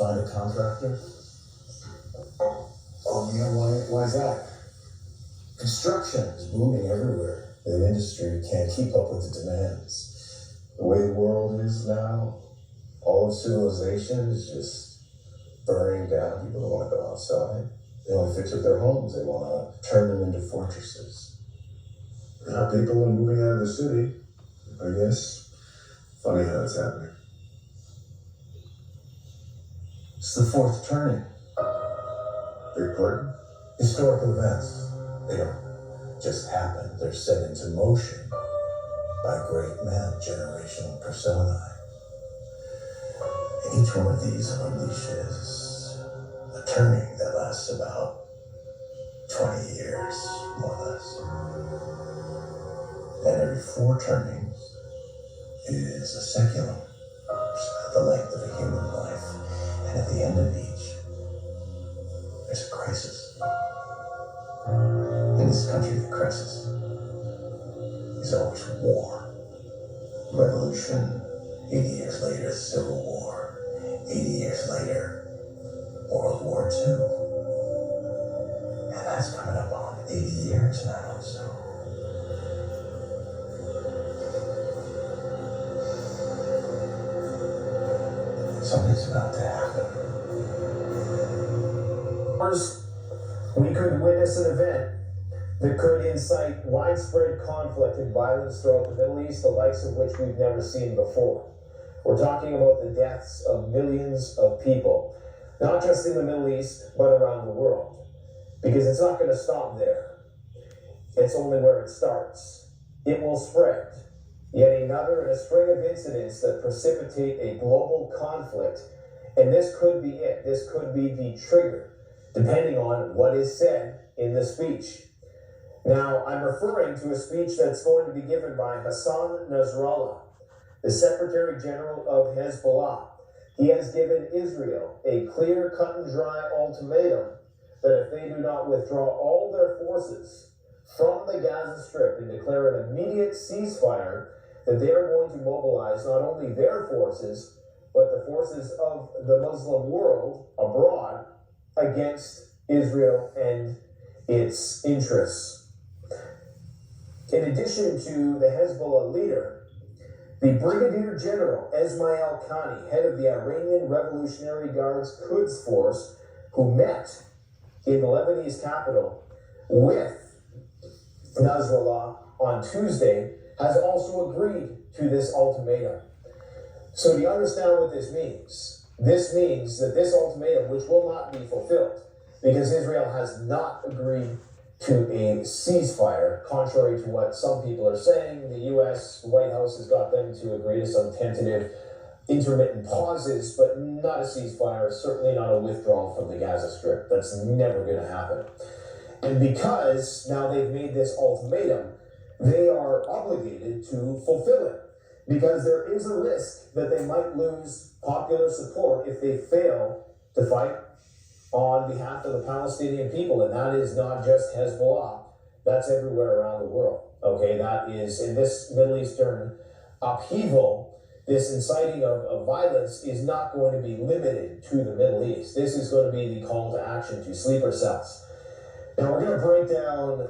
find a contractor? Oh yeah, why is that? Construction is booming everywhere. The industry can't keep up with the demands. The way the world is now, all of civilization is just burning down. People don't want to go outside. They want to fix up their homes. They want to turn them into fortresses. Yeah, people are moving out of the city, I guess. Funny how that's happening. It's the fourth turning. Big pardon? Historical events. They don't just happen. They're set into motion by great men, generational personae. And each one of these unleashes a turning that lasts about 20 years, more or less. And every 4 turnings is a seculum, the length of a human life. And at the end of each, there's a crisis. In this country, the crisis is always war. Revolution, 80 years later, Civil War. 80 years later, World War II. And that's coming up on 80 years now, so. Something's about to happen. We could witness an event that could incite widespread conflict and violence throughout the Middle East, the likes of which we've never seen before. We're talking about the deaths of millions of people, not just in the Middle East, but around the world. Because it's not going to stop there. It's only where it starts. It will spread. Yet another in a string of incidents that precipitate a global conflict. And this could be it. This could be the trigger, depending on what is said in the speech. Now, I'm referring to a speech that's going to be given by Hassan Nasrallah, the Secretary General of Hezbollah. He has given Israel a clear, cut and dry ultimatum that if they do not withdraw all their forces from the Gaza Strip and declare an immediate ceasefire, that they are going to mobilize not only their forces, but the forces of the Muslim world abroad against Israel and its interests. In addition to the Hezbollah leader, the Brigadier General Esmail Khani, head of the Iranian Revolutionary Guard's Quds Force, who met in the Lebanese capital with Nasrallah on Tuesday, has also agreed to this ultimatum. So do you understand what this means? This means that this ultimatum, which will not be fulfilled, because Israel has not agreed to a ceasefire, contrary to what some people are saying. The U.S. White House has got them to agree to some tentative intermittent pauses, but not a ceasefire, certainly not a withdrawal from the Gaza Strip. That's never going to happen. And because now they've made this ultimatum, they are obligated to fulfill it, because there is a risk that they might lose popular support if they fail to fight on behalf of the Palestinian people. And that is not just Hezbollah, that's everywhere around the world. Okay, that is in this Middle Eastern upheaval. This inciting of violence is not going to be limited to the Middle East. This is going to be the call to action to sleeper cells. Now we're going to break down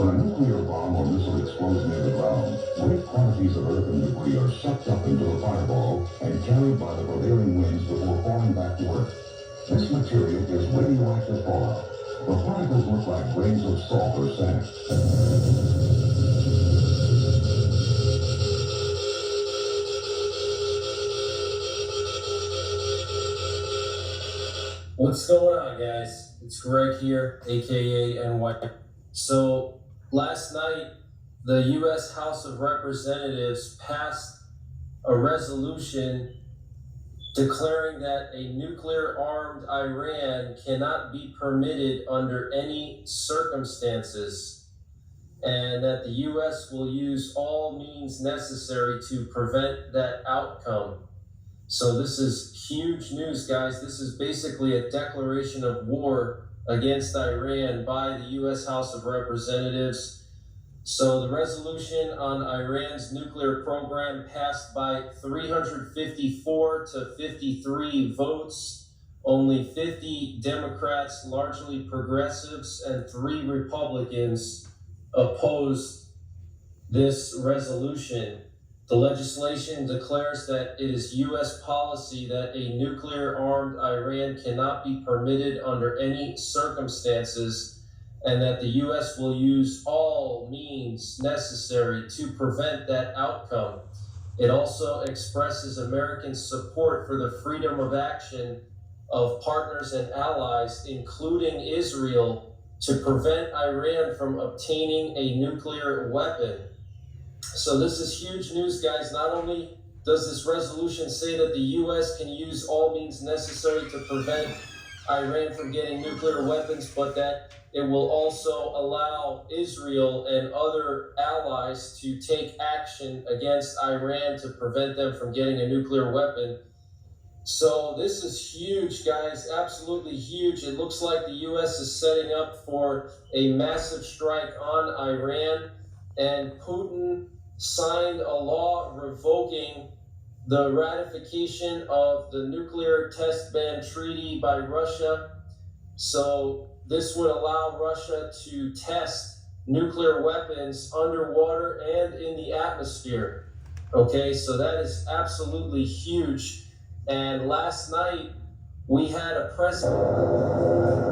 When a nuclear bomb or missile explodes near the ground, great quantities of earth and debris are sucked up into the fireball and carried by the prevailing winds before falling back to Earth. This material is radioactive fallout. The particles look like grains of salt or sand. What's going on, guys? It's Greg here, aka NY. So, last night, the U.S. House of Representatives passed a resolution declaring that a nuclear-armed Iran cannot be permitted under any circumstances, and that the U.S. will use all means necessary to prevent that outcome. So this is huge news, guys. This is basically a declaration of war against Iran by the U.S. House of Representatives. So the resolution on Iran's nuclear program passed by 354 to 53 votes. Only 50 Democrats, largely progressives, and 3 Republicans opposed this resolution. The legislation declares that it is U.S. policy that a nuclear-armed Iran cannot be permitted under any circumstances, and that the U.S. will use all means necessary to prevent that outcome. It also expresses American support for the freedom of action of partners and allies, including Israel, to prevent Iran from obtaining a nuclear weapon. So this is huge news, guys. Not only does this resolution say that the U.S. can use all means necessary to prevent Iran from getting nuclear weapons, but that it will also allow Israel and other allies to take action against Iran to prevent them from getting a nuclear weapon. So this is huge, guys, absolutely huge. It looks like the U.S. is setting up for a massive strike on Iran, and Putin signed a law revoking the ratification of the nuclear test ban treaty by Russia. So this would allow Russia to test nuclear weapons underwater and in the atmosphere. Okay, so that is absolutely huge. And last night we had a president.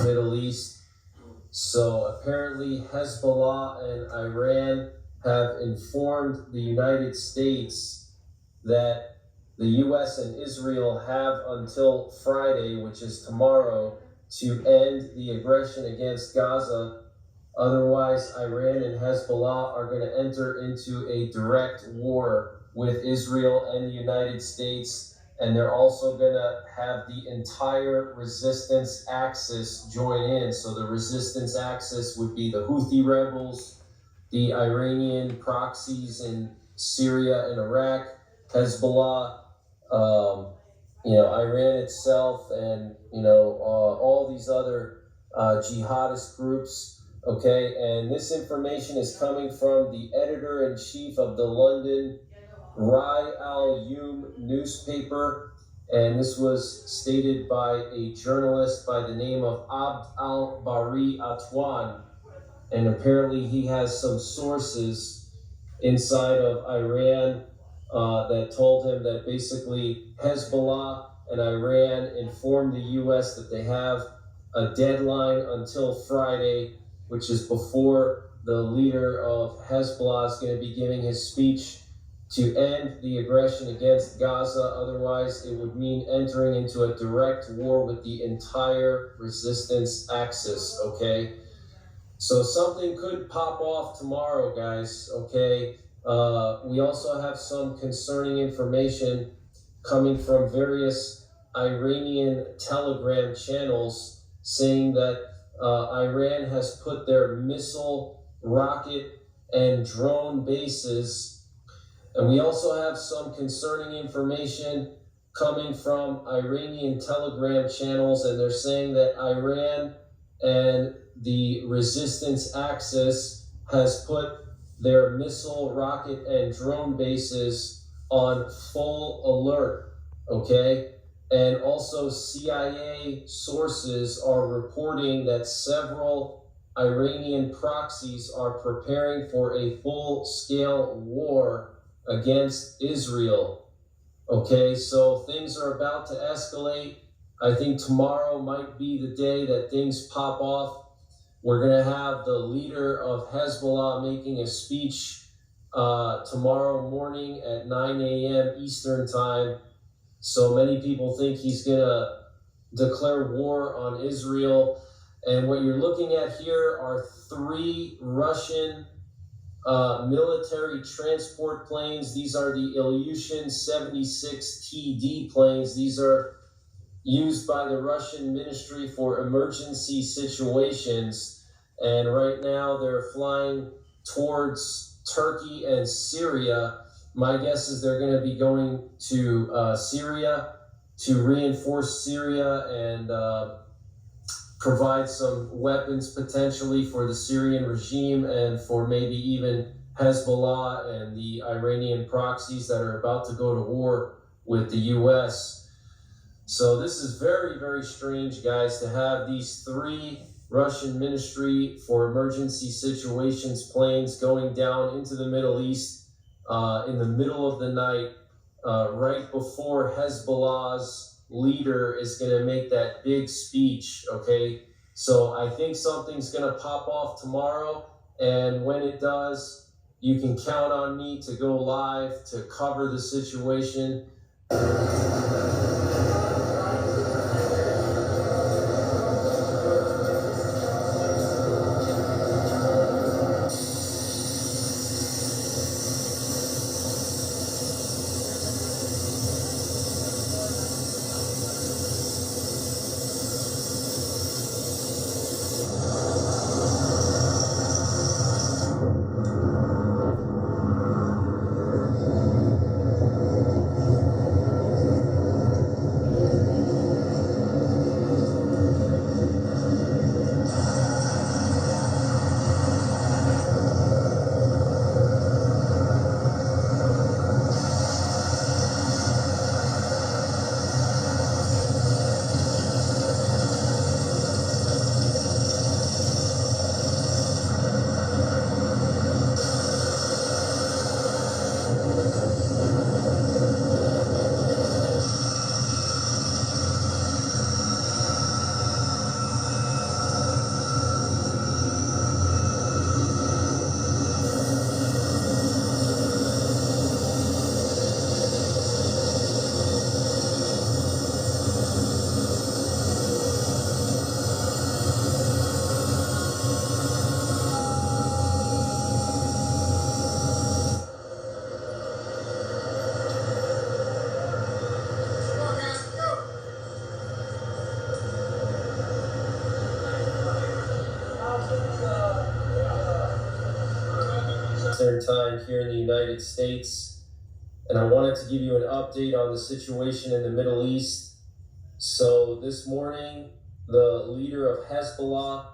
Middle East. So apparently Hezbollah and Iran have informed the United States that the U.S. and Israel have until Friday, which is tomorrow, to end the aggression against Gaza. Otherwise, Iran and Hezbollah are going to enter into a direct war with Israel and the United States. And they're also going to have the entire resistance axis join in. So the resistance axis would be the Houthi rebels, the Iranian proxies in Syria and Iraq, Hezbollah, Iran itself, and, all these other jihadist groups. Okay, and this information is coming from the editor-in-chief of the London Rai Al-Yum newspaper, And this was stated by a journalist by the name of Abd al-Bari Atwan. And apparently he has some sources inside of Iran that told him that basically Hezbollah and Iran informed the U.S. that they have a deadline until Friday, which is before the leader of Hezbollah is going to be giving his speech to end the aggression against Gaza. Otherwise, it would mean entering into a direct war with the entire resistance axis, okay? So something could pop off tomorrow, guys, okay? We also have some concerning information coming from various Iranian Telegram channels saying that Iran has put their missile, rocket, and drone bases. And we also have some concerning information coming from Iranian Telegram channels, and they're saying that Iran and the resistance axis has put their missile, rocket, and drone bases on full alert, okay? And also CIA sources are reporting that several Iranian proxies are preparing for a full-scale war against Israel, okay? So things are about to escalate. I think tomorrow might be the day that things pop off. We're going to have the leader of Hezbollah making a speech tomorrow morning at 9 a.m. Eastern time. So many people think he's going to declare war on Israel. And what you're looking at here are 3 Russian military transport planes. These are the Ilyushin 76TD planes. These are used by the Russian Ministry for Emergency Situations. And right now they're flying towards Turkey and Syria. My guess is they're going to be going to Syria to reinforce Syria and provide some weapons potentially for the Syrian regime and for maybe even Hezbollah and the Iranian proxies that are about to go to war with the U.S. So this is very, very strange, guys, to have these 3 Russian Ministry for Emergency Situations planes going down into the Middle East in the middle of the night, right before Hezbollah's leader is going to make that big speech, okay? So I think something's going to pop off tomorrow, and when it does, you can count on me to go live to cover the situation. Time here in the United States, and I wanted to give you an update on the situation in the Middle East. So this morning, the leader of Hezbollah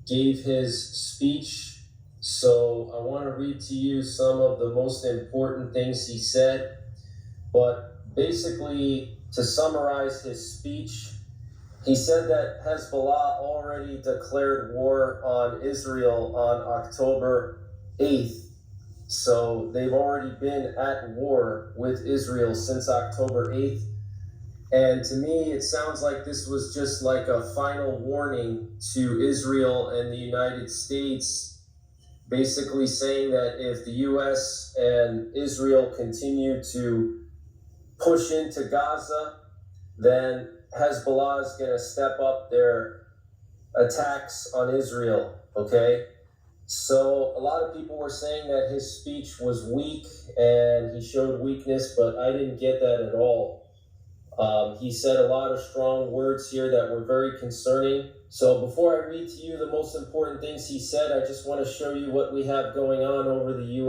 gave his speech. So I want to read to you some of the most important things he said. But basically, to summarize his speech, he said that Hezbollah already declared war on Israel on October 8th. So they've already been at war with Israel since October 8th. And to me, it sounds like this was just like a final warning to Israel and the United States, basically saying that if the US and Israel continue to push into Gaza, then Hezbollah is going to step up their attacks on Israel, okay? So a lot of people were saying that his speech was weak and he showed weakness, but I didn't get that at all. He said a lot of strong words here that were very concerning. So before I read to you the most important things he said, I just want to show you what we have going on over the U.S.